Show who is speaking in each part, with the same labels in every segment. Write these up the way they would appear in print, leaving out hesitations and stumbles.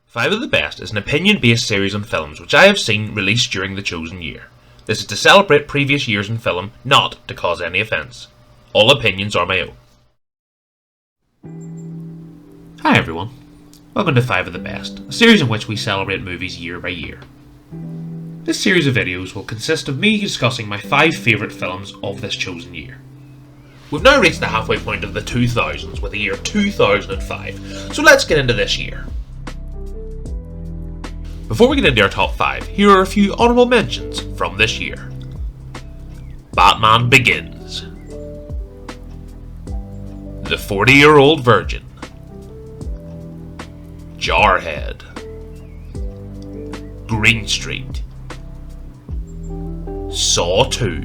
Speaker 1: 5 of the Best is an opinion-based series on films which I have seen released during the chosen year. This is to celebrate previous years in film, not to cause any offence. All opinions are my own. Hi everyone, welcome to 5 of the Best, a series in which we celebrate movies year by year. This series of videos will consist of me discussing my 5 favourite films of this chosen year. We've now reached the halfway point of the 2000s with the year 2005, so let's get into this year. Before we get into our top 5, here are a few honourable mentions from this year. Batman Begins, The 40-Year-Old Virgin, Jarhead, Green Street, Saw 2,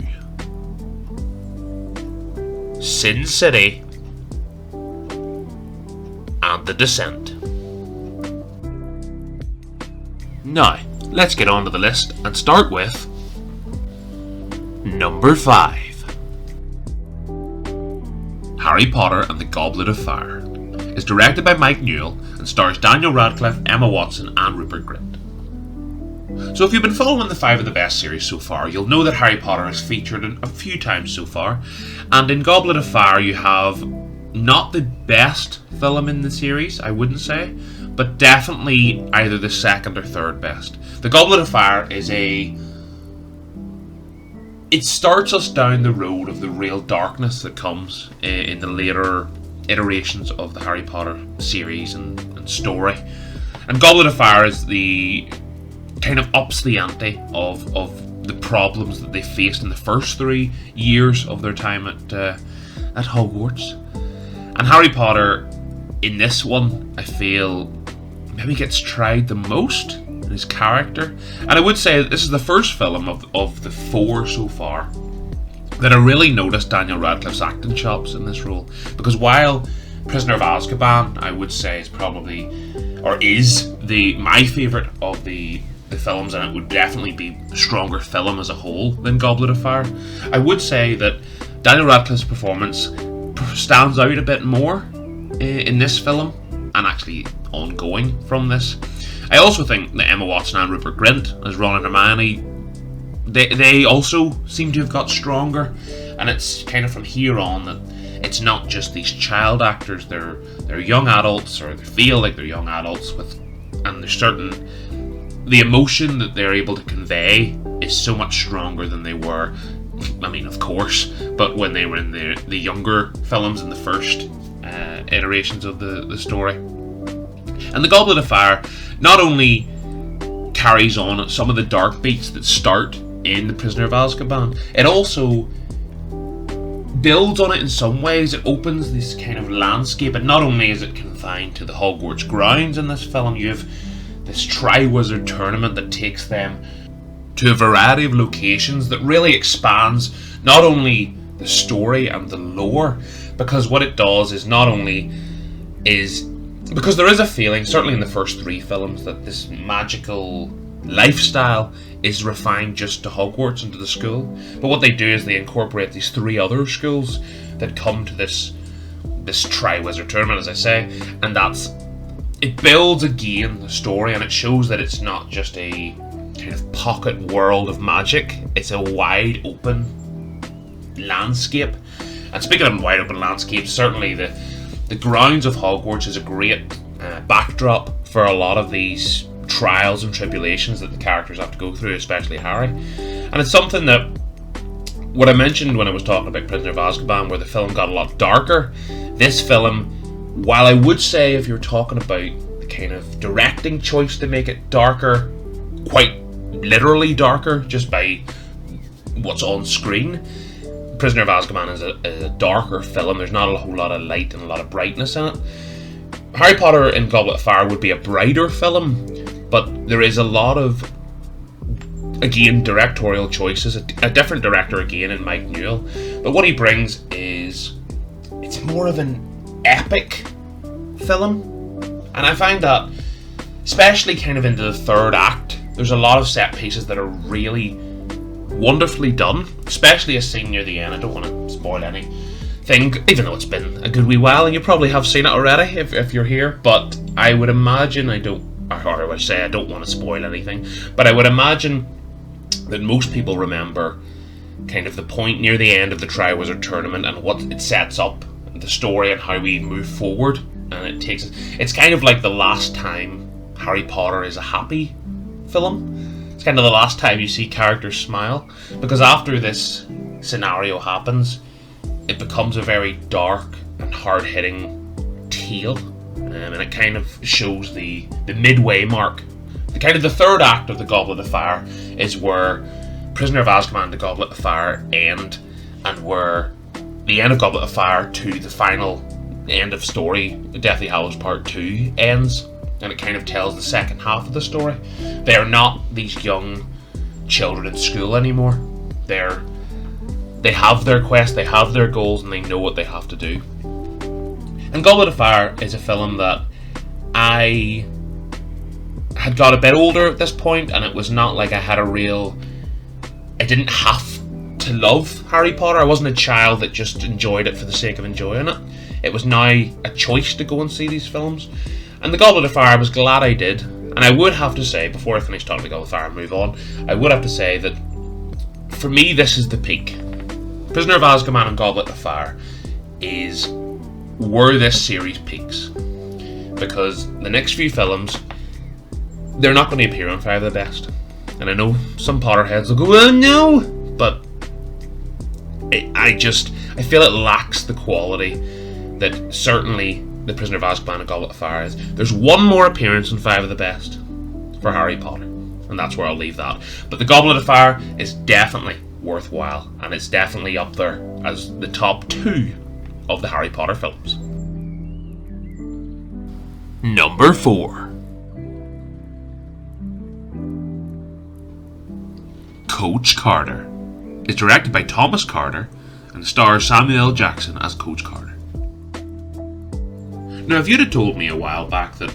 Speaker 1: Sin City, and The Descent. Now, let's get on to the list and start with number 5. Harry Potter and the Goblet of Fire is directed by Mike Newell and stars Daniel Radcliffe, Emma Watson and Rupert Grint. So if you've been following the 5 of the Best series so far, you'll know that Harry Potter has featured a few times so far, and in Goblet of Fire you have not the best film in the series, I wouldn't say, but definitely either the second or third best. The Goblet of Fire is it starts us down the road of the real darkness that comes in the later iterations of the Harry Potter series and story. And Goblet of Fire is the kind of ups the ante of the problems that they faced in the first 3 years of their time at Hogwarts. And Harry Potter in this one, I feel, maybe gets tried the most in his character. And I would say that this is the first film of the 4 so far that I really noticed Daniel Radcliffe's acting chops in this role. Because while Prisoner of Azkaban, I would say, is probably, or is my favourite of the films, and it would definitely be a stronger film as a whole than Goblet of Fire, I would say that Daniel Radcliffe's performance stands out a bit more in this film, and actually ongoing from this. I also think that Emma Watson and Rupert Grint as Ron and Hermione, they also seem to have got stronger, and it's kind of from here on that it's not just these child actors, they're young adults, or they feel like they're young adults and there's the emotion that they're able to convey is so much stronger than they were, I mean of course, but when they were in the younger films in the first iterations of the story. And the Goblet of Fire not only carries on some of the dark beats that start in The Prisoner of Azkaban, it also builds on it in some ways. It opens this kind of landscape, and not only is it confined to the Hogwarts grounds in this film, you have this Triwizard Tournament that takes them to a variety of locations that really expands not only the story and the lore, because what it does is not only because there is a feeling, certainly in the first 3 films, that this magical lifestyle is refined just to Hogwarts and to the school. But what they do is they incorporate these 3 other schools that come to this Triwizard Tournament, as I say, and it builds again the story, and it shows that it's not just a kind of pocket world of magic, it's a wide open landscape. And speaking of wide open landscapes, certainly the grounds of Hogwarts is a great backdrop for a lot of these trials and tribulations that the characters have to go through, especially Harry. And it's something that, what I mentioned when I was talking about Prisoner of Azkaban, where the film got a lot darker, this film, while I would say if you're talking about the kind of directing choice to make it darker, quite literally darker, just by what's on screen, Prisoner of Azkaban is a darker film. There's not a whole lot of light and a lot of brightness in it. Harry Potter and Goblet of Fire would be a brighter film, but there is a lot of, again, directorial choices. A different director again in Mike Newell, but what he brings is, it's more of an epic film, and I find that, especially kind of into the 3rd act, there's a lot of set pieces that are really wonderfully done, especially a scene near the end. I don't want to spoil anything, even though it's been a good wee while and you probably have seen it already if you're here, but I would imagine, I don't or I would say I don't want to spoil anything, but I would imagine that most people remember kind of the point near the end of the Triwizard Tournament and what it sets up, the story and how we move forward, and it's kind of like the last time Harry Potter is a happy film. It's kind of the last time you see characters smile, because after this scenario happens, it becomes a very dark and hard-hitting tale, and it kind of shows the midway mark. The third act of the Goblet of Fire is where Prisoner of Azkaban and the Goblet of Fire end, and where the end of Goblet of Fire to the final end of story, Deathly Hallows Part 2, ends, and it kind of tells the second half of the story. They are not these young children in school anymore. They have their quest, they have their goals, and they know what they have to do. And Goblet of Fire is a film that I had got a bit older at this point, and it was not like I didn't have to love Harry Potter. I wasn't a child that just enjoyed it for the sake of enjoying it. It was now a choice to go and see these films. And the Goblet of Fire, I was glad I did. And I would have to say, before I finish talking about Goblet of Fire and move on, I would have to say that for me, this is the peak. Prisoner of Azkaban and Goblet of Fire is where this series peaks. Because the next few films, they're not going to appear on Five of the Best. And I know some Potterheads will go, well, no! But I feel it lacks the quality that certainly The Prisoner of Azkaban and Goblet of Fire is. There's one more appearance in Five of the Best for Harry Potter, and that's where I'll leave that. But the Goblet of Fire is definitely worthwhile, and it's definitely up there as the top 2 of the Harry Potter films. Number 4. Coach Carter. It's directed by Thomas Carter and stars Samuel L. Jackson as Coach Carter. Now, if you'd have told me a while back that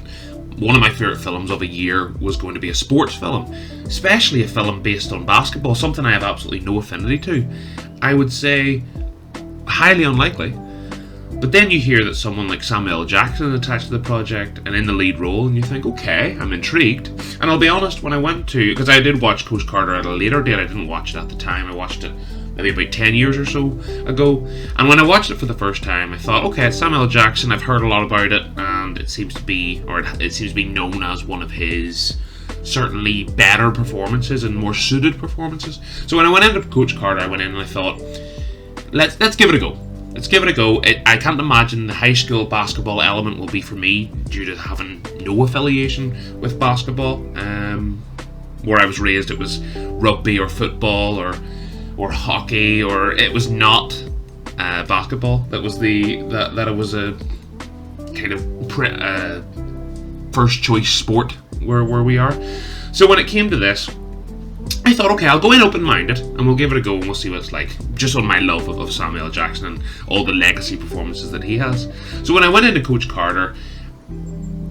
Speaker 1: one of my favourite films of a year was going to be a sports film, especially a film based on basketball, something I have absolutely no affinity to, I would say highly unlikely. But then you hear that someone like Samuel L. Jackson is attached to the project and in the lead role, and you think, okay, I'm intrigued. And I'll be honest, when I went to, because I did watch Coach Carter at a later date, I didn't watch it at the time, I watched it maybe about 10 years or so ago, and when I watched it for the first time, I thought, okay, it's Samuel L. Jackson, I've heard a lot about it, and it seems to be known as one of his certainly better performances and more suited performances. So when I went into Coach Carter, I went in and I thought, let's give it a go. Let's give it a go. I can't imagine the high school basketball element will be for me due to having no affiliation with basketball. Where I was raised, it was rugby or football or hockey, or it was not basketball. That was that it was a kind of first choice sport where we are. So when it came to this, I thought, okay, I'll go in open-minded and we'll give it a go and we'll see what it's like, just on my love of Samuel L. Jackson and all the legacy performances that he has. So when I went into Coach Carter,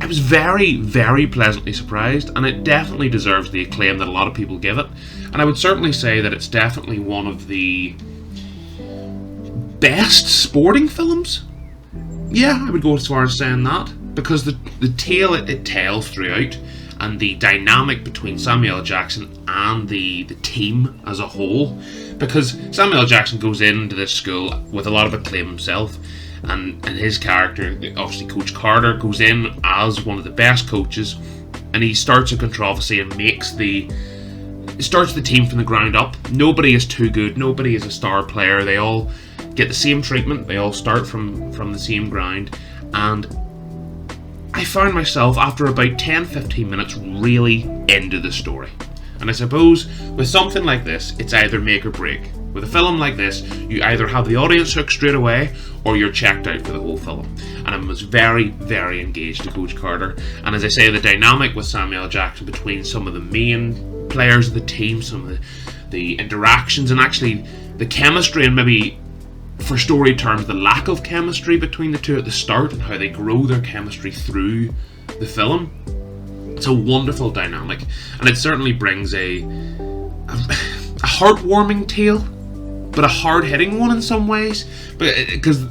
Speaker 1: I was very, very pleasantly surprised, and it definitely deserves the acclaim that a lot of people give it. And I would certainly say that it's definitely one of the best sporting films. Yeah, I would go as far as saying that, because the tale it tells throughout, and the dynamic between Samuel L. Jackson and the team as a whole, because Samuel L. Jackson goes into this school with a lot of acclaim himself, and his character, obviously Coach Carter, goes in as one of the best coaches, and he starts a controversy and starts the team from the ground up. Nobody is too good, nobody is a star player, they all get the same treatment, they all start from the same ground, and I found myself, after about 10-15 minutes, really into the story. And I suppose with something like this, it's either make or break. With a film like this, you either have the audience hooked straight away, or you're checked out for the whole film. And I was very, very engaged to Coach Carter. And as I say, the dynamic with Samuel L. Jackson between some of the main players of the team, some of the interactions, and actually the chemistry, and maybe for story terms, the lack of chemistry between the two at the start, and how they grow their chemistry through the film. It's a wonderful dynamic, and it certainly brings a heartwarming tale, but a hard-hitting one in some ways. Because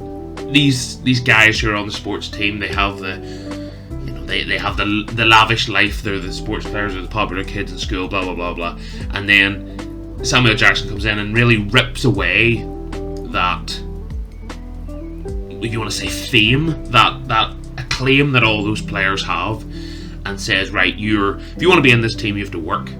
Speaker 1: these guys who are on the sports team, they have they have the lavish life. They're the sports players, they're the popular kids in school, blah blah blah blah. And then Samuel Jackson comes in and really rips away that, if you want to say fame, that acclaim that all those players have, and says, right, if you want to be in this team, you have to work.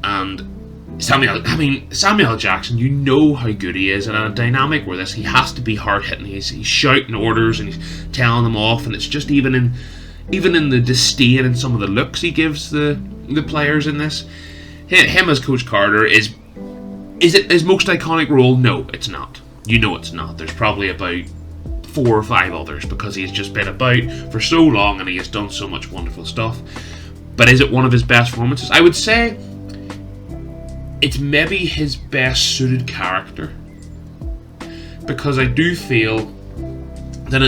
Speaker 1: And Samuel Jackson, you know how good he is in a dynamic where he has to be hard hitting. He's shouting orders and he's telling them off, and it's just even in the disdain and some of the looks he gives the players in this. Him as Coach Carter is it his most iconic role? No, it's not. You know it's not. There's probably about 4 or 5 others, because he's just been about for so long and he has done so much wonderful stuff. But is it one of his best performances? I would say it's maybe his best suited character, because I do feel that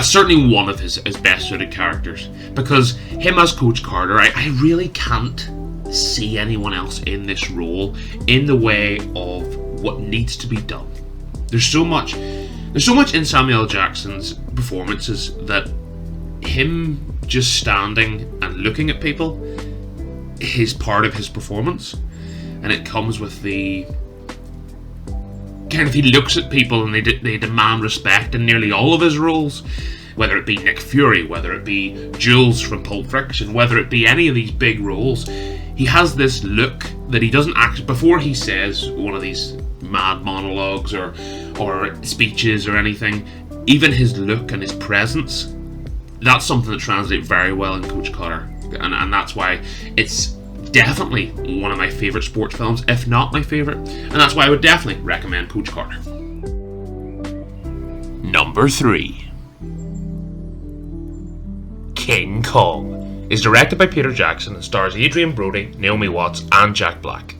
Speaker 1: certainly one of his best suited characters, because him as Coach Carter, I really can't see anyone else in this role in the way of what needs to be done. There's so much in Samuel Jackson's performances that him just standing and looking at people is part of his performance, and it comes with the kind of, he looks at people and they demand respect in nearly all of his roles, whether it be Nick Fury, whether it be Jules from Pulp Fiction, whether it be any of these big roles. He has this look that he doesn't act before he says one of these mad monologues or speeches or anything. Even his look and his presence, that's something that translates very well in Coach Carter, and that's why it's definitely one of my favourite sports films, if not my favourite, and that's why I would definitely recommend Coach Carter. Number 3. King Kong is directed by Peter Jackson and stars Adrian Brody, Naomi Watts and Jack Black.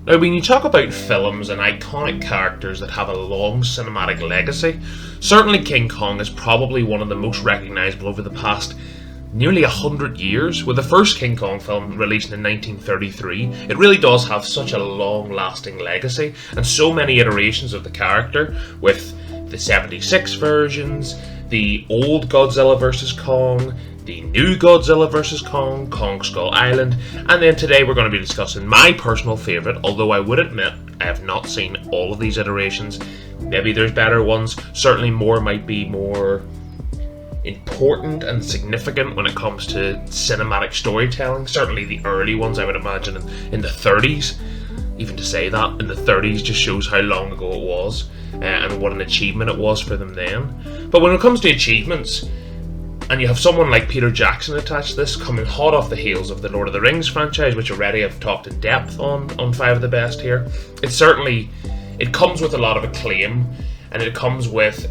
Speaker 1: Now, when you talk about films and iconic characters that have a long cinematic legacy, certainly King Kong is probably one of the most recognisable over the past nearly 100 years. With the first King Kong film released in 1933, it really does have such a long-lasting legacy, and so many iterations of the character, with the 76 versions, the old Godzilla vs. Kong, the new Godzilla vs. Kong, Kong Skull Island, and then today we're going to be discussing my personal favourite, although I would admit I have not seen all of these iterations. Maybe there's better ones, certainly more might be more important and significant when it comes to cinematic storytelling. Certainly the early ones, I would imagine, in the 30s. Even to say that, in the 30s just shows how long ago it was, and what an achievement it was for them then. But when it comes to achievements, and you have someone like Peter Jackson attached to this, coming hot off the heels of the Lord of the Rings franchise, which already I've talked in depth on 5 of the best here, it comes with a lot of acclaim, and it comes with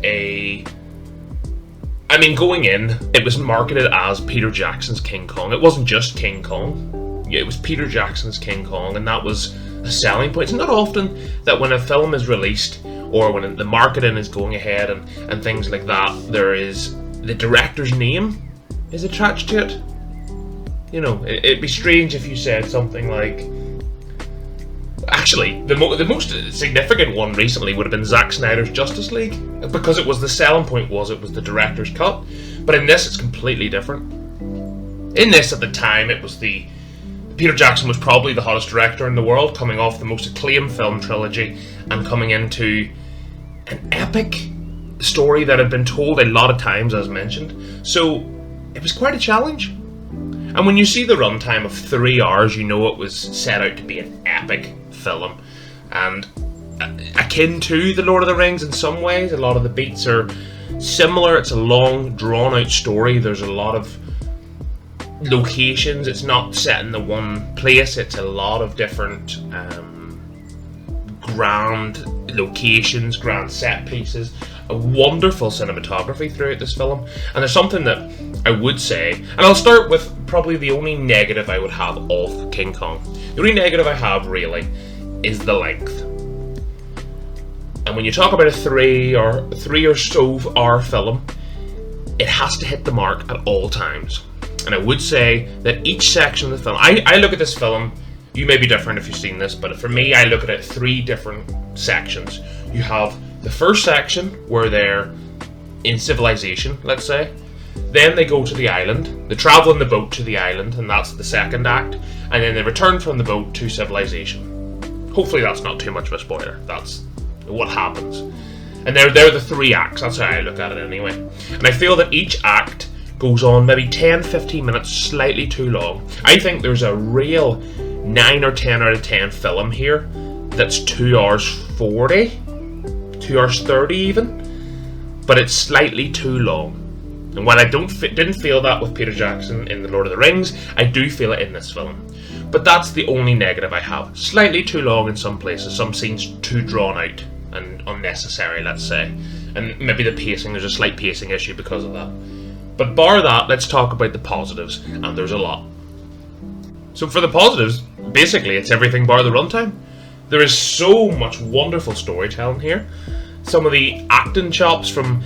Speaker 1: going in, it was marketed as Peter Jackson's King Kong. It wasn't just King Kong. It was Peter Jackson's King Kong, and that was a selling point. It's not often that when a film is released, or when the marketing is going ahead and things like that, there is the director's name is attached to it. You know, it'd be strange if you said something like... Actually, the most significant one recently would have been Zack Snyder's Justice League, because it was the selling point was the director's cut. But in this, it's completely different. In this, at the time, it was Peter Jackson was probably the hottest director in the world, coming off the most acclaimed film trilogy and coming into an epic story that had been told a lot of times, as mentioned. So it was quite a challenge. And when you see the runtime of 3 hours, you know it was set out to be an epic film. And akin to The Lord of the Rings in some ways, a lot of the beats are similar. It's a long, drawn-out story. There's a lot of locations. It's not set in the one place. It's a lot of different grand locations, grand set pieces. A wonderful cinematography throughout this film. And there's something that I would say, and I'll start with probably the only negative I would have of King Kong. The only negative I have, really, is the length. And when you talk about a 3 or so hour film, it has to hit the mark at all times. And I would say that each section of the film, I look at this film, you may be different if you've seen this, but for me, I look at it 3 different sections. You have the first section where they're in civilization, let's say. Then they go to the island. They travel in the boat to the island, and that's the second act. And then they return from the boat to civilization. Hopefully that's not too much of a spoiler. That's what happens. And they're the 3 acts. That's how I look at it anyway. And I feel that each act goes on maybe 10-15 minutes, slightly too long. I think there's a real 9 or 10 out of 10 film here that's 2 hours 40, 2 hours 30 even, but it's slightly too long. And while I didn't feel that with Peter Jackson in The Lord of the Rings, I do feel it in this film. But that's the only negative I have. Slightly too long in some places, some scenes too drawn out and unnecessary, let's say. And maybe the pacing, there's a slight pacing issue because of that. But bar that, let's talk about the positives, and there's a lot. So for the positives, basically it's everything bar the runtime. There is so much wonderful storytelling here. Some of the acting chops from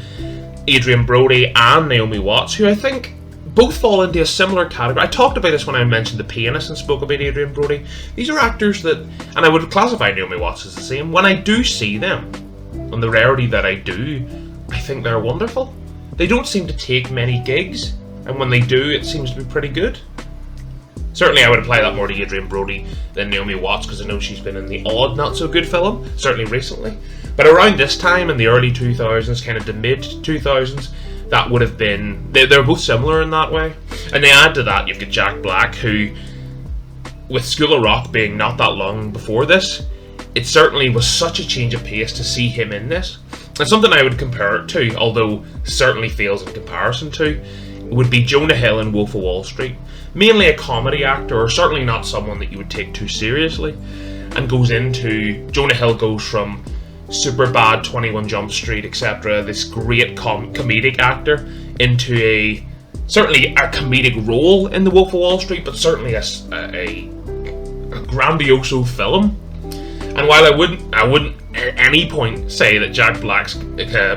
Speaker 1: Adrian Brody and Naomi Watts, who I think both fall into a similar category. I talked about this when I mentioned The Pianist and spoke about Adrian Brody. These are actors that, and I would classify Naomi Watts as the same, when I do see them, on the rarity that I do, I think they're wonderful. They don't seem to take many gigs, and when they do, it seems to be pretty good. Certainly I would apply that more to Adrian Brody than Naomi Watts, because I know she's been in the odd not-so-good film, certainly recently. But around this time, in the early 2000s, kind of the mid-2000s, that would have been... They're both similar in that way. And they add to that, you've got Jack Black, who, with School of Rock being not that long before this, it certainly was such a change of pace to see him in this. And something I would compare it to, although certainly fails in comparison to, would be Jonah Hill in Wolf of Wall Street. Mainly a comedy actor, or certainly not someone that you would take too seriously. And Jonah Hill goes from Superbad, 21 Jump Street, etc., this great comedic actor, into certainly a comedic role in The Wolf of Wall Street, but certainly a grandioso film. And while I wouldn't at any point say that Jack Black's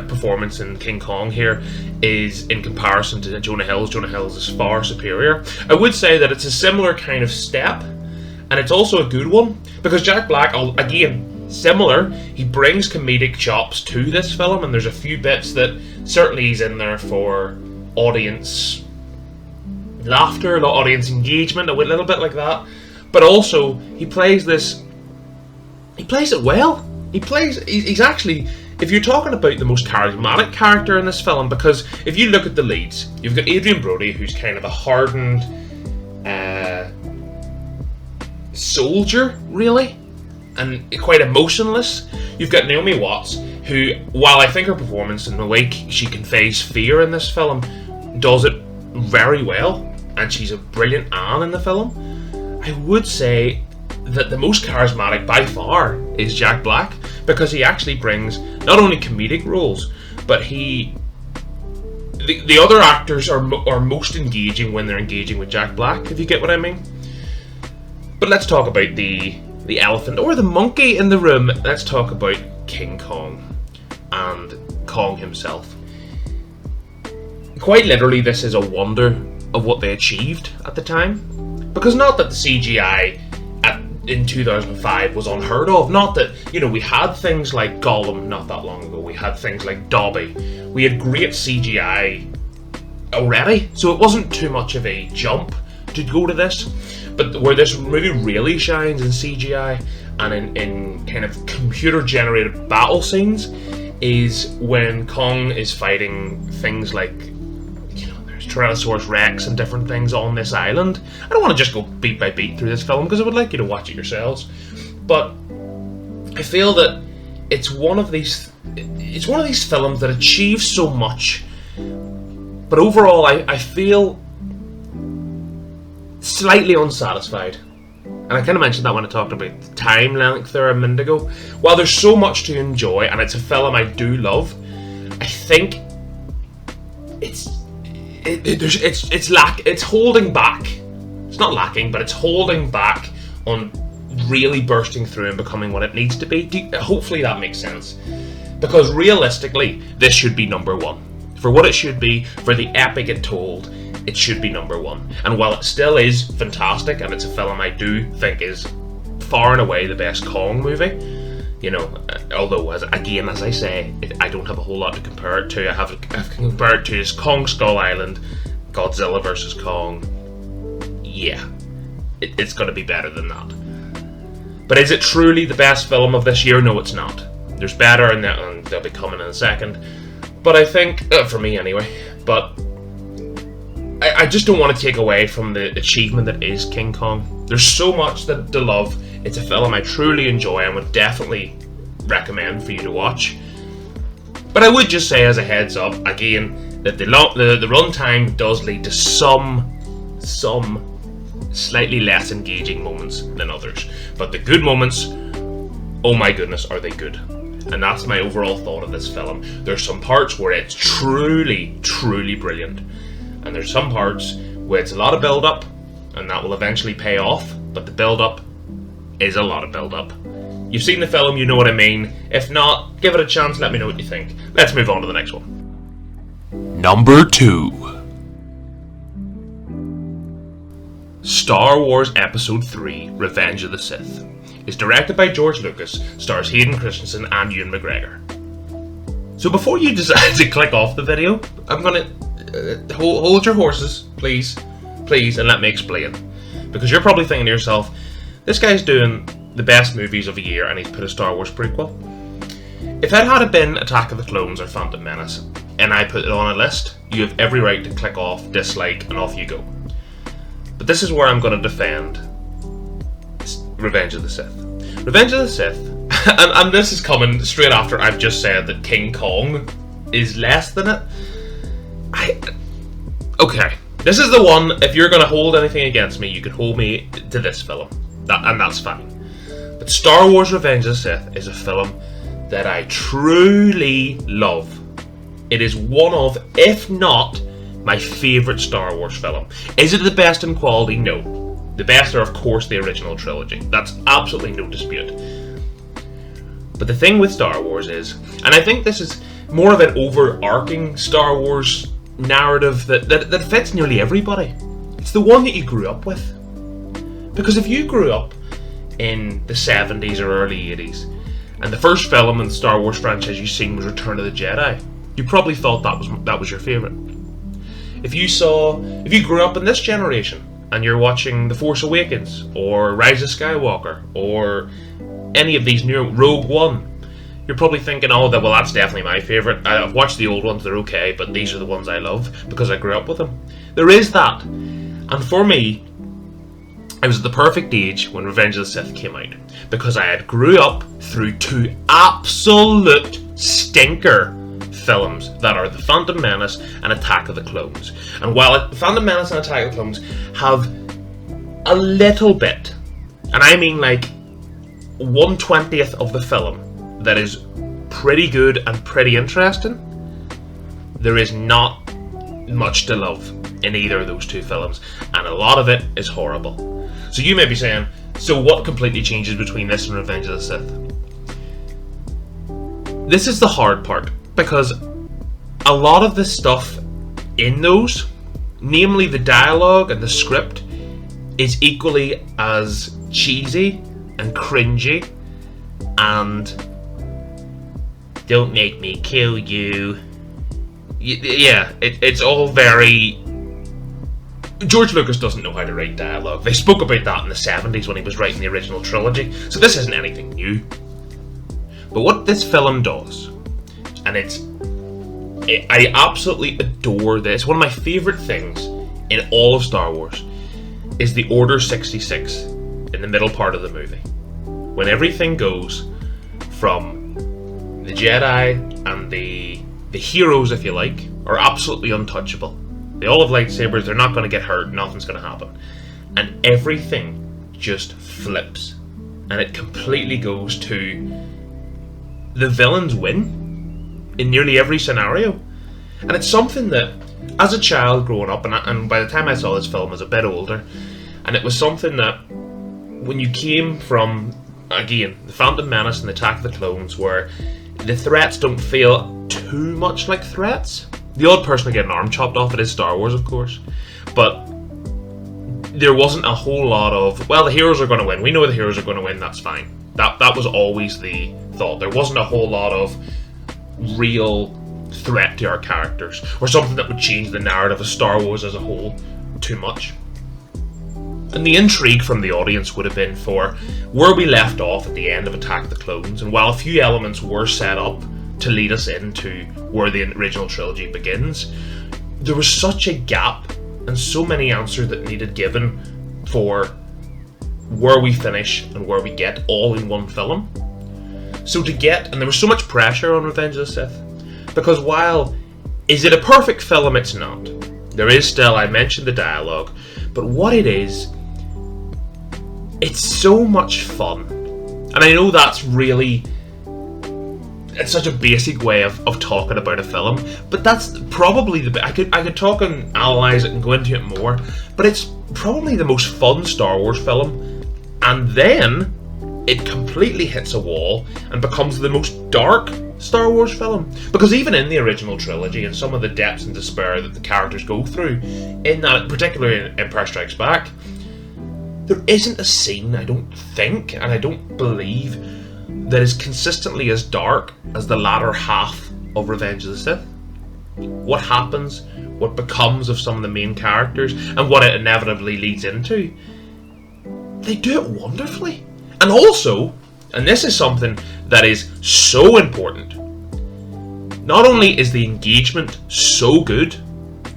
Speaker 1: performance in King Kong here is in comparison to Jonah Hill's is far superior, I would say that it's a similar kind of step, and it's also a good one, because Jack Black, again, similar, he brings comedic chops to this film, and there's a few bits that certainly he's in there for audience laughter, audience engagement, a little bit like that, but also he plays it well. He's actually, if you're talking about the most charismatic character in this film, because if you look at the leads, you've got Adrian Brody, who's kind of a hardened soldier, really, and quite emotionless. You've got Naomi Watts, who, while I think her performance and the way she conveys fear in this film does it very well, and she's a brilliant Anne in the film, I would say that the most charismatic by far is Jack Black, because he actually brings not only comedic roles, but the other actors are most engaging when they're engaging with Jack Black, if you get what I mean. But let's talk about the elephant or the monkey in the room. Let's talk about King Kong and Kong himself. Quite literally, this is a wonder of what they achieved at the time, because not that the CGI in 2005 was unheard of. Not that, we had things like Gollum not that long ago. We had things like Dobby. We had great CGI already, so it wasn't too much of a jump to go to this. But where this movie really shines in CGI and in kind of computer-generated battle scenes is when Kong is fighting things like, there's Tyrannosaurus Rex and different things on this island. I don't want to just go beat by beat through this film, because I would like you to watch it yourselves. But I feel that it's one of these films that achieves so much, but overall I feel slightly unsatisfied. And I kind of mentioned that when I talked about the time length there a minute ago. While there's so much to enjoy, and it's a film I do love, I think it's holding back. It's not lacking, but it's holding back on really bursting through and becoming what it needs to be. Hopefully that makes sense. Because realistically, this should be number one. For what it should be, for the epic it told, it should be number one. And while it still is fantastic, and it's a film I do think is far and away the best Kong movie, You know, although, as I say, I don't have a whole lot to compare it to. I have compared it to is Kong Skull Island, Godzilla vs. Kong. Yeah, it's going to be better than that. But is it truly the best film of this year? No, it's not. There's better, and they'll be coming in a second. But I think, for me anyway, but I just don't want to take away from the achievement that is King Kong. There's so much to love. It's a film I truly enjoy and would definitely recommend for you to watch. But I would just say as a heads up, again, that the runtime does lead to some slightly less engaging moments than others. But the good moments, oh my goodness, are they good. And that's my overall thought of this film. There's some parts where it's truly, truly brilliant. And there's some parts where it's a lot of build-up, and that will eventually pay off, but the build-up is a lot of build-up. You've seen the film, you know what I mean. If not, give it a chance, let me know what you think. Let's move on to the next one. Number 2. Star Wars Episode 3, Revenge of the Sith. Is directed by George Lucas, stars Hayden Christensen and Ewan McGregor. So before you decide to click off the video, I'm gonna hold your horses, please, and let me explain. Because you're probably thinking to yourself, this guy's doing the best movies of the year and he's put a Star Wars prequel. If it had been Attack of the Clones or Phantom Menace, and I put it on a list, you have every right to click off, dislike, and off you go. But this is where I'm going to defend Revenge of the Sith. Revenge of the Sith, and this is coming straight after I've just said that King Kong is less than it. Okay, this is the one, if you're going to hold anything against me, you can hold me to this film, and that's fine. But Star Wars Revenge of the Sith is a film that I truly love. It is one of, if not, my favourite Star Wars film. Is it the best in quality? No. The best are, of course, the original trilogy. That's absolutely no dispute. But the thing with Star Wars is, and I think this is more of an overarching Star Wars narrative that fits nearly everybody. It's the one that you grew up with. Because if you grew up in the 70s or early 80s, and the first film in the Star Wars franchise you seen was Return of the Jedi, you probably thought that was your favourite. If you grew up in this generation and you're watching The Force Awakens or Rise of Skywalker or any of these new Rogue One, you're probably thinking, well, that's definitely my favourite. I've watched the old ones, they're okay, but these are the ones I love because I grew up with them. There is that. And for me, I was at the perfect age when Revenge of the Sith came out because I had grew up through two absolute stinker films that are The Phantom Menace and Attack of the Clones. And while Phantom Menace and Attack of the Clones have a little bit, and I mean like 1/20th of the film that is pretty good and pretty interesting, there is not much to love in either of those two films, and a lot of it is horrible. So you may be saying, so what completely changes between this and Revenge of the Sith? This is the hard part, because a lot of the stuff in those, namely the dialogue and the script, is equally as cheesy and cringy and don't make me kill you. Yeah, it's all very... George Lucas doesn't know how to write dialogue. They spoke about that in the 70s when he was writing the original trilogy, so this isn't anything new. But what this film does, and I absolutely adore this, one of my favourite things in all of Star Wars is the Order 66 in the middle part of the movie. When everything goes from the Jedi and the heroes, if you like, are absolutely untouchable. They all have lightsabers, they're not going to get hurt, nothing's going to happen. And everything just flips. And it completely goes to the villains win in nearly every scenario. And it's something that, as a child growing up, and by the time I saw this film I was a bit older, and it was something that, when you came from, again, the Phantom Menace and the Attack of the Clones, where the threats don't feel too much like threats. The odd person to get an arm chopped off, it is Star Wars, of course, but there wasn't a whole lot of, well, the heroes are going to win, we know the heroes are going to win, that's fine. That was always the thought. There wasn't a whole lot of real threat to our characters, or something that would change the narrative of Star Wars as a whole too much. And the intrigue from the audience would have been for where we left off at the end of Attack of the Clones, and while a few elements were set up to lead us into where the original trilogy begins, there was such a gap and so many answers that needed given for where we finish and where we get all in one film. So and there was so much pressure on Revenge of the Sith, because while is it a perfect film, it's not. There is still, I mentioned the dialogue, but what it is, it's so much fun. And I know that's really, it's such a basic way of talking about a film, but that's probably I could talk and analyse it and go into it more, but it's probably the most fun Star Wars film, and then it completely hits a wall and becomes the most dark Star Wars film. Because even in the original trilogy, and some of the depths and despair that the characters go through, in that, particularly in Empire Strikes Back, there isn't a scene, I don't think, and I don't believe, that is consistently as dark as the latter half of Revenge of the Sith. What happens, what becomes of some of the main characters, and what it inevitably leads into, they do it wonderfully. And also, and this is something that is so important, not only is the engagement so good,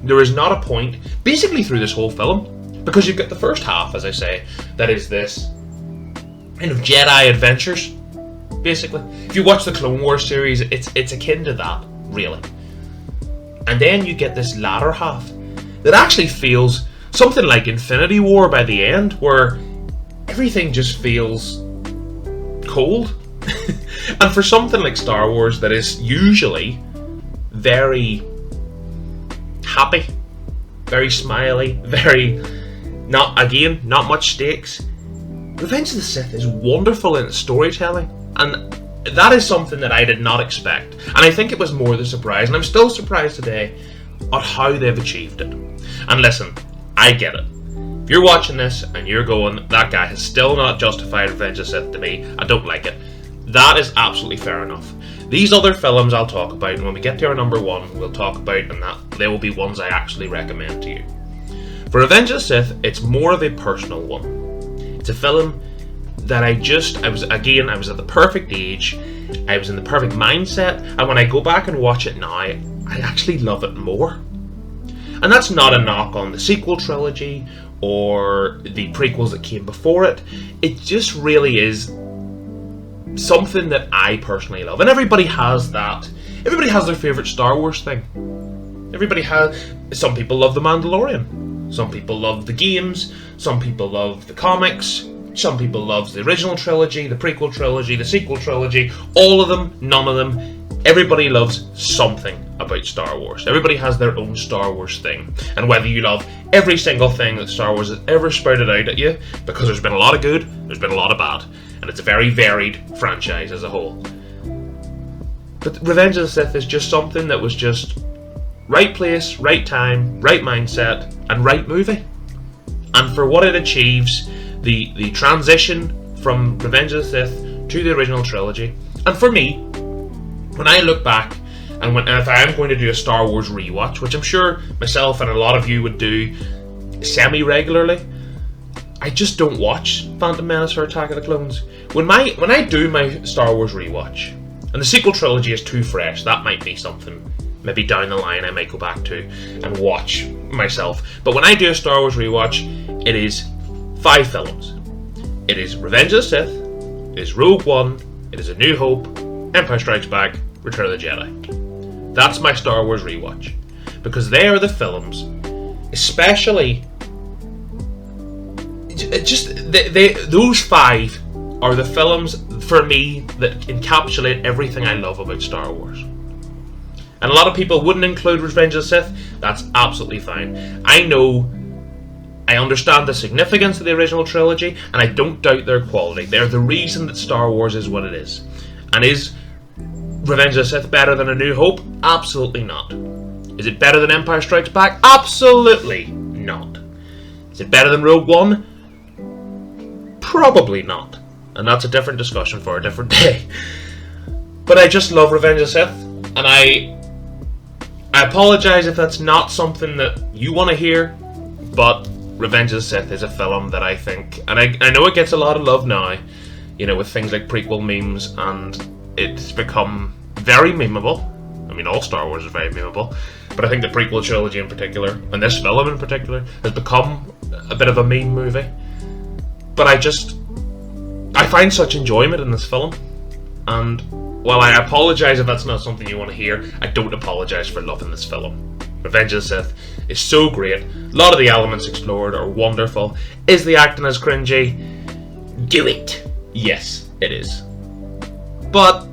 Speaker 1: there is not a point, basically through this whole film, because you've got the first half, as I say, that is this kind of Jedi adventures, basically. If you watch the Clone Wars series, it's akin to that, really. And then you get this latter half that actually feels something like Infinity War by the end, where everything just feels cold. And for something like Star Wars that is usually very happy, very smiley, very not much stakes, Revenge of the Sith is wonderful in its storytelling, and that is something that I did not expect, and I think it was more the surprise, and I'm still surprised today on how they've achieved it. And listen, I get it. If you're watching this and you're going, that guy has still not justified Revenge of the Sith to me, I don't like it, that is absolutely fair enough. These other films I'll talk about, and when we get to our number one, we'll talk about, and that they will be ones I actually recommend to you. For Revenge of the Sith, it's more of a personal one. It's a film that I was at the perfect age, I was in the perfect mindset, and when I go back and watch it now, I actually love it more. And that's not a knock on the sequel trilogy or the prequels that came before it. It just really is something that I personally love. And everybody has that. Everybody has their favourite Star Wars thing. Some people love The Mandalorian. Some people love the games. Some people love the comics. Some people love the original trilogy, the prequel trilogy, the sequel trilogy. All of them, none of them. Everybody loves something about Star Wars. Everybody has their own Star Wars thing. And whether you love every single thing that Star Wars has ever spouted out at you, because there's been a lot of good, there's been a lot of bad. And it's a very varied franchise as a whole. But Revenge of the Sith is just something that was just right place, right time, right mindset, and right movie. And for what it achieves, the transition from Revenge of the Sith to the original trilogy, and for me, when I look back, and if I am going to do a Star Wars rewatch, which I'm sure myself and a lot of you would do semi-regularly, I just don't watch Phantom Menace or Attack of the Clones. When I do my Star Wars rewatch, and the sequel trilogy is too fresh, that might be something maybe down the line I might go back to and watch myself. But when I do a Star Wars rewatch, it is 5 films. It is Revenge of the Sith, it is Rogue One, it is A New Hope, Empire Strikes Back, Return of the Jedi. That's my Star Wars rewatch. Because they are the films, especially those 5 are the films for me that encapsulate everything I love about Star Wars. And a lot of people wouldn't include Revenge of the Sith. That's absolutely fine. I understand the significance of the original trilogy, and I don't doubt their quality. They're the reason that Star Wars is what it is. And is Revenge of the Sith better than A New Hope? Absolutely not. Is it better than Empire Strikes Back? Absolutely not. Is it better than Rogue One? Probably not. and that's a different discussion for a different day. But I just love Revenge of the Sith, and I apologise if that's not something that you want to hear, but Revenge of the Sith is a film that I think, and I know it gets a lot of love now, you know, with things like prequel memes, and it's become very memeable. I mean, all Star Wars is very memeable, but I think the prequel trilogy in particular, and this film in particular, has become a bit of a meme movie. But I find such enjoyment in this film, and while I apologise if that's not something you want to hear, I don't apologise for loving this film. Revenge of the Sith is so great. A lot of the elements explored are wonderful. Is the acting as cringy? Do it. Yes, it is. But,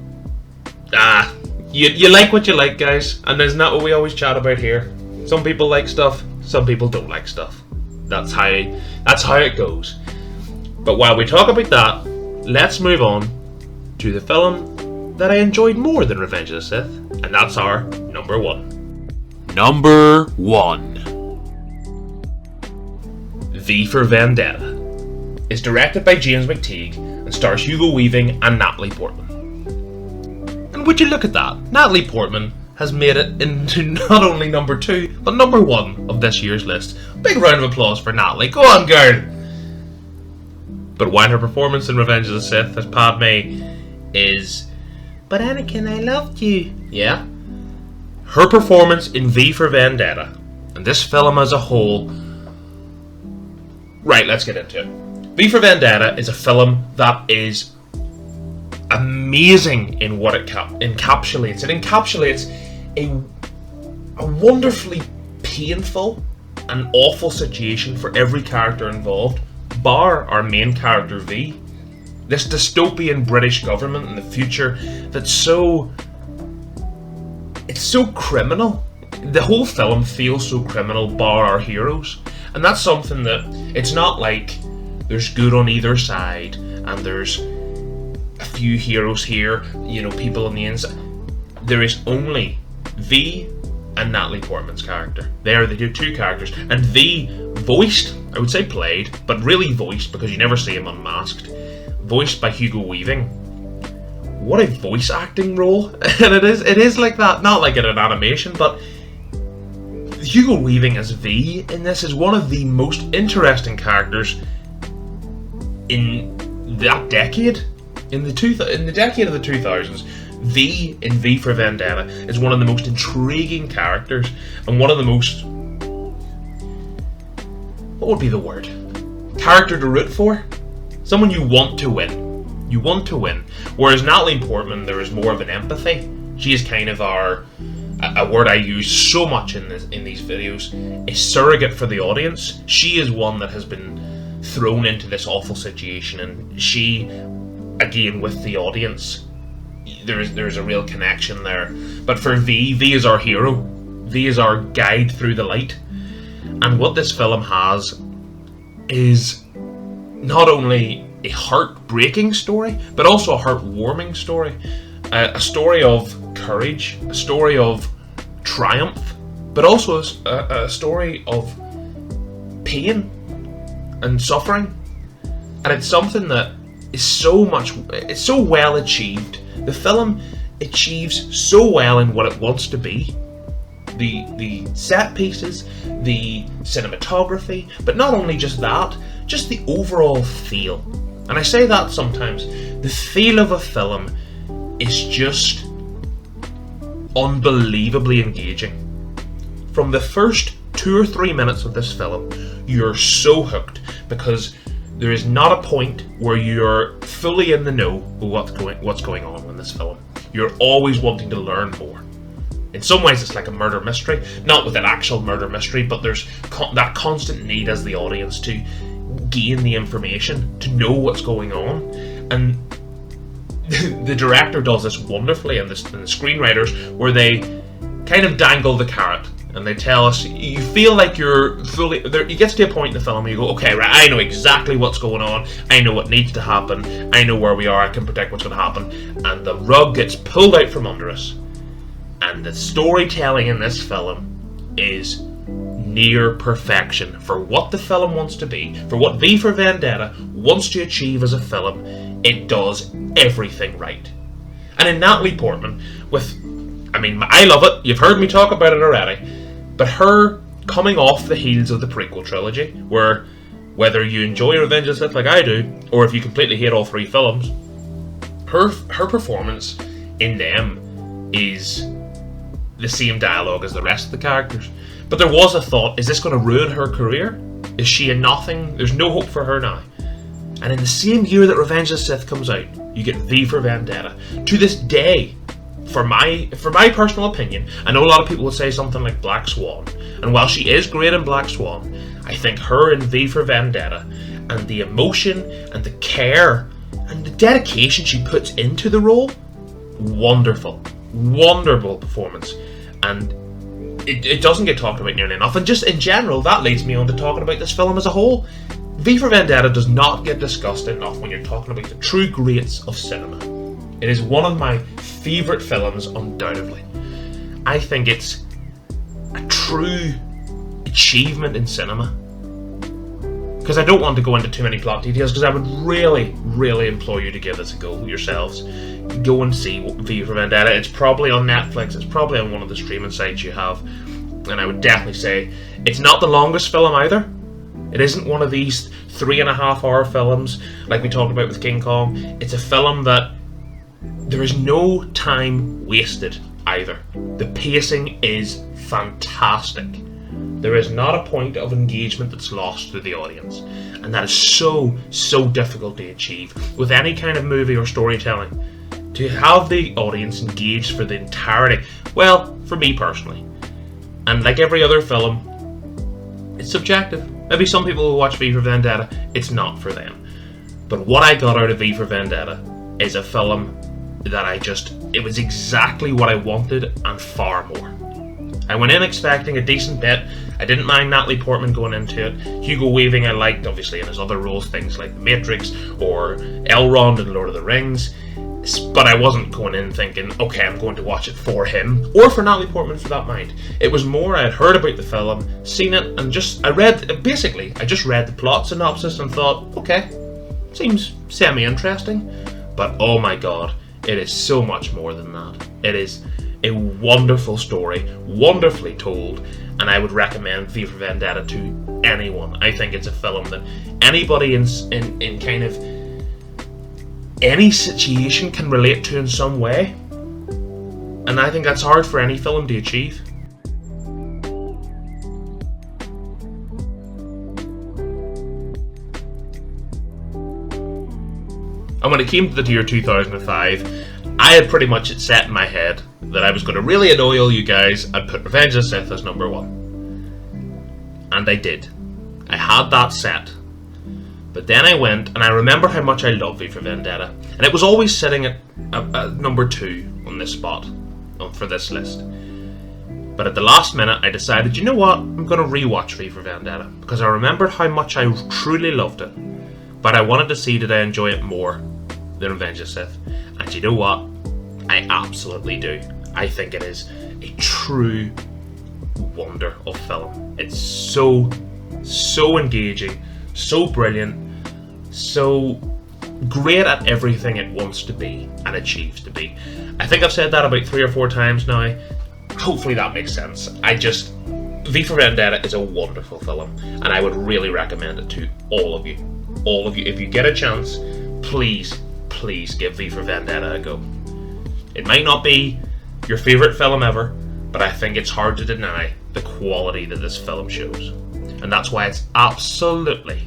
Speaker 1: you like what you like, guys, and isn't that what we always chat about here? Some people like stuff, some people don't like stuff. That's how it goes. But while we talk about that, let's move on to the film that I enjoyed more than Revenge of the Sith, and that's our number 1. Number 1. V for Vendetta is directed by James McTeague and stars Hugo Weaving and Natalie Portman. And would you look at that? Natalie Portman has made it into not only number 2, but number 1 of this year's list. Big round of applause for Natalie. Go on, girl! But while her performance in Revenge of the Sith as Padme is, "But Anakin, I loved you," yeah, her performance in V for Vendetta, and this film as a whole... Right, let's get into it. V for Vendetta is a film that is amazing in what it encapsulates. It encapsulates a wonderfully painful and awful situation for every character involved, bar our main character V. This dystopian British government in the future that's so criminal. The whole film feels so criminal, bar our heroes. And that's something that, it's not like there's good on either side and there's a few heroes here, you know, people on the inside. There is only V and Natalie Portman's character. They are the two characters. And V voiced, I would say played, but really voiced because you never see him unmasked, voiced by Hugo Weaving. What a voice acting role. And it is like that, not like in an animation, but Hugo Weaving as V in this is one of the most interesting characters in that decade. In the decade of the 2000s, V in V for Vendetta is one of the most intriguing characters and one of the most, what would be the word? Character to root for? Someone you want to win. You want to win. Whereas Natalie Portman, there is more of an empathy. She is kind of a word I use so much in these videos, a surrogate for the audience. She is one that has been thrown into this awful situation, and she, again, with the audience, there's a real connection there. But for V is our hero. V is our guide through the light. And what this film has is not only a heartbreaking story, but also a heartwarming story. A story of courage, a story of triumph, but also a story of pain and suffering. And it's something that is it's so well achieved. The film achieves so well in what it wants to be. The set pieces, the cinematography, but not only just that, just the overall feel. And I say that sometimes, the feel of a film is just unbelievably engaging. From the first 2 or 3 minutes of this film, you're so hooked because there is not a point where you're fully in the know of what's going on in this film. You're always wanting to learn more. In some ways it's like a murder mystery, not with an actual murder mystery, but there's that constant need as the audience to gain the information, to know what's going on. And the director does this wonderfully, and the screenwriters, where they kind of dangle the carrot and they tell us, you feel like you're fully there. You get to a point in the film where you go, okay, right, I know exactly what's going on, I know what needs to happen, I know where we are, I can predict what's going to happen, and the rug gets pulled out from under us. And the storytelling in this film is near perfection for what the film wants to be, for what V for Vendetta wants to achieve as a film. it does everything right. And in Natalie Portman, I love it, you've heard me talk about it already, but her coming off the heels of the prequel trilogy, where whether you enjoy Revenge of the Sith like I do, or if you completely hate all three films, her performance in them is the same dialogue as the rest of the characters. But there was a thought, is this going to ruin her career? Is she a nothing? There's no hope for her now. And in the same year that Revenge of the Sith comes out, you get V for Vendetta. To this day, for my personal opinion, I know a lot of people will say something like Black Swan, and while she is great in Black Swan, I think her in V for Vendetta, and the emotion and the care and the dedication she puts into the role, wonderful performance. And it doesn't get talked about nearly enough. And just in general, that leads me on to talking about this film as a whole. V for Vendetta does not get discussed enough when you're talking about the true greats of cinema. It is one of my favourite films, undoubtedly. I think it's a true achievement in cinema. Because I don't want to go into too many plot details, because I would really, really implore you to give this a go yourselves. Go and see V for Vendetta. It's probably on Netflix, it's probably on one of the streaming sites you have, and I would definitely say it's not the longest film either. It isn't one of these 3.5 hour films like we talked about with King Kong. It's a film that there is no time wasted either. The pacing is fantastic. There is not a point of engagement that's lost to the audience, and that is so difficult to achieve with any kind of movie or storytelling. To have the audience engaged for the entirety, well, for me personally, and like every other film, it's subjective. Maybe some people will watch V for Vendetta, it's not for them. But what I got out of V for Vendetta is a film that it was exactly what I wanted and far more. I went in expecting a decent bit. I didn't mind Natalie Portman going into it. Hugo Weaving I liked, obviously, in his other roles, things like The Matrix or Elrond in Lord of the Rings. But I wasn't going in thinking, okay, I'm going to watch it for him, or for Natalie Portman for that mind. It was more, I had heard about the film, seen it, and I just read the plot synopsis and thought, okay, seems semi-interesting. But oh my god, it is so much more than that. It is a wonderful story, wonderfully told, and I would recommend V for Vendetta to anyone. I think it's a film that anybody in kind of any situation can relate to in some way, and I think that's hard for any film to achieve. And when it came to the year 2005, I had pretty much it set in my head that I was going to really annoy all you guys and put Revenge of the Sith as number 1. And I did. I had that set. But then I went, and I remember how much I loved V for Vendetta, and it was always sitting at number 2 on this spot, for this list. But at the last minute, I decided, you know what, I'm going to rewatch V for Vendetta, because I remembered how much I truly loved it, but I wanted to see did I enjoy it more than Revenge of the Sith, and you know what, I absolutely do. I think it is a true wonder of film. It's so engaging, so brilliant, so great at everything it wants to be and achieves to be. I think I've said that about 3 or 4 times now. Hopefully that makes sense. V for Vendetta is a wonderful film, and I would really recommend it to all of you. All of you, if you get a chance, please give V for Vendetta a go. It might not be your favourite film ever, but I think it's hard to deny the quality that this film shows. And that's why it's absolutely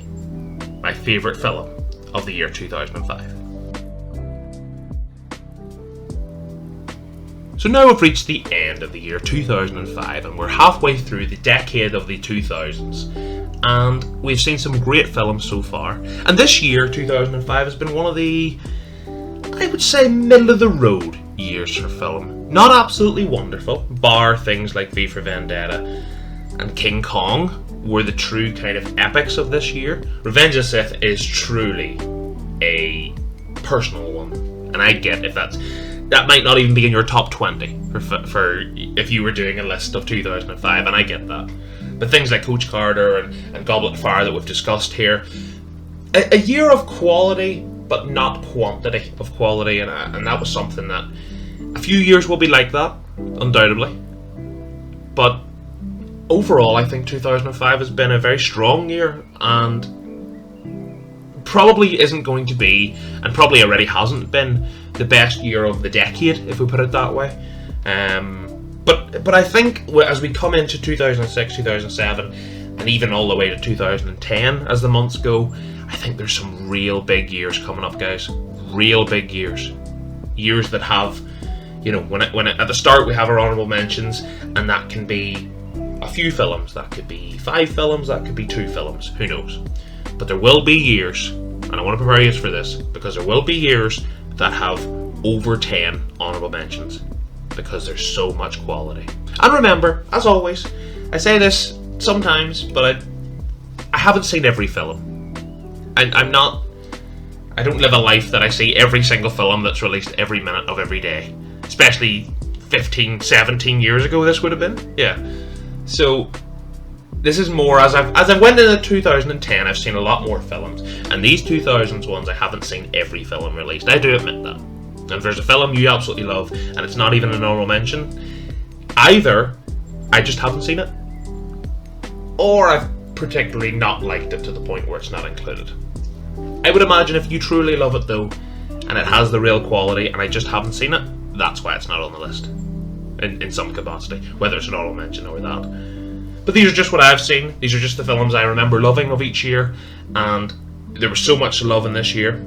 Speaker 1: my favourite film of the year 2005. So now we've reached the end of the year 2005, and we're halfway through the decade of the 2000s, and we've seen some great films so far. And this year, 2005, has been one of the, I would say, middle of the road years for film. Not absolutely wonderful, bar things like V for Vendetta and King Kong were the true kind of epics of this year. Revenge of the Sith is truly a personal one, and I get if that might not even be in your top 20 for if you were doing a list of 2005, and I get that. But things like Coach Carter and Goblet of Fire that we've discussed here, a year of quality but not quantity of quality, and that was something that a few years will be like that, undoubtedly. But overall, I think 2005 has been a very strong year, and probably isn't going to be, and probably already hasn't been, the best year of the decade, if we put it that way. But I think as we come into 2006, 2007, and even all the way to 2010 as the months go, I think there's some real big years coming up, guys. Real big years. Years that have, you know, when at the start we have our honourable mentions, and that can be a few films, that could be 5 films, that could be 2 films, who knows. But there will be years, and I want to prepare you for this, because there will be years that have over 10 honourable mentions, because there's so much quality. And remember, as always, I say this sometimes, but I haven't seen every film. I don't live a life that I see every single film that's released every minute of every day. Especially 15, 17 years ago this would have been. Yeah. So this is more, as I went into 2010, I've seen a lot more films. And these 2000s ones, I haven't seen every film released. I do admit that. And if there's a film you absolutely love, and it's not even an honourable mention, either I just haven't seen it, or I've particularly not liked it to the point where it's not included. I would imagine if you truly love it though, and it has the real quality, and I just haven't seen it, that's why it's not on the list. In some capacity, whether it's an honourable mention or that. But these are just what I've seen. These are just the films I remember loving of each year, and there was so much to love in this year.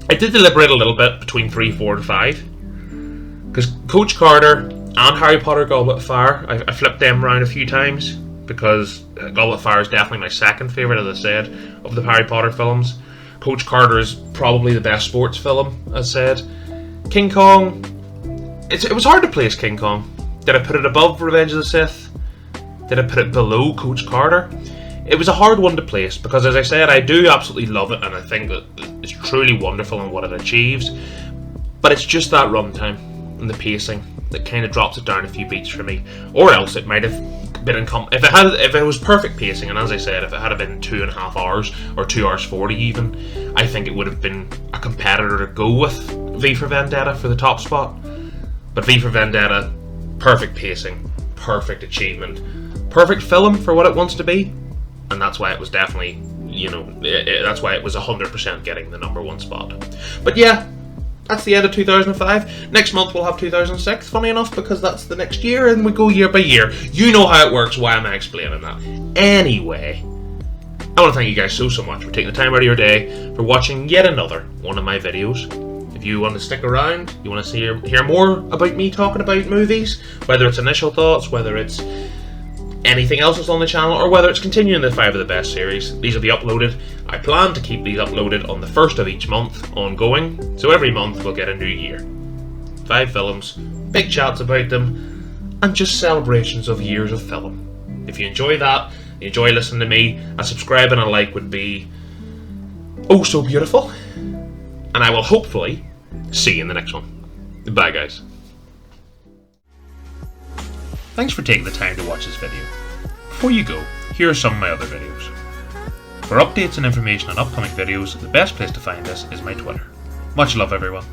Speaker 1: I did deliberate a little bit between 3, 4, and 5, because Coach Carter and Harry Potter Goblet of Fire, I flipped them around a few times, because Goblet of Fire is definitely my second favourite, as I said, of the Harry Potter films. Coach Carter is probably the best sports film, as said. King Kong, it was hard to place King Kong. Did I put it above Revenge of the Sith? Did I put it below Coach Carter? It was a hard one to place, because as I said, I do absolutely love it, and I think that it's truly wonderful in what it achieves. But it's just that runtime and the pacing that kind of drops it down a few beats for me. Or else it might have been if it was perfect pacing, and as I said, if it had been 2.5 hours or 2 hours 40 even, I think it would have been a competitor to go with V for Vendetta for the top spot. But V for Vendetta, perfect pacing, perfect achievement, perfect film for what it wants to be, and that's why it was definitely, you know, that's why it was 100% getting the #1 spot. But yeah, that's the end of 2005. Next month we'll have 2006, funny enough, because that's the next year, and we go year by year. You know how it works, why am I explaining that? Anyway, I want to thank you guys so much for taking the time out of your day, for watching yet another one of my videos. If you want to stick around, you want to hear more about me talking about movies, whether it's initial thoughts, whether it's anything else that's on the channel, or whether it's continuing the 5 of the Best series, these will be uploaded. I plan to keep these uploaded on the 1st of each month, ongoing, so every month we'll get a new year. 5 films, big chats about them, and just celebrations of years of film. If you enjoy that, you enjoy listening to me, a subscribe and a like would be oh so beautiful, and I will hopefully see you in the next one. Bye guys. Thanks for taking the time to watch this video. Before you go, here are some of my other videos. For updates and information on upcoming videos, the best place to find us is my Twitter. Much love everyone.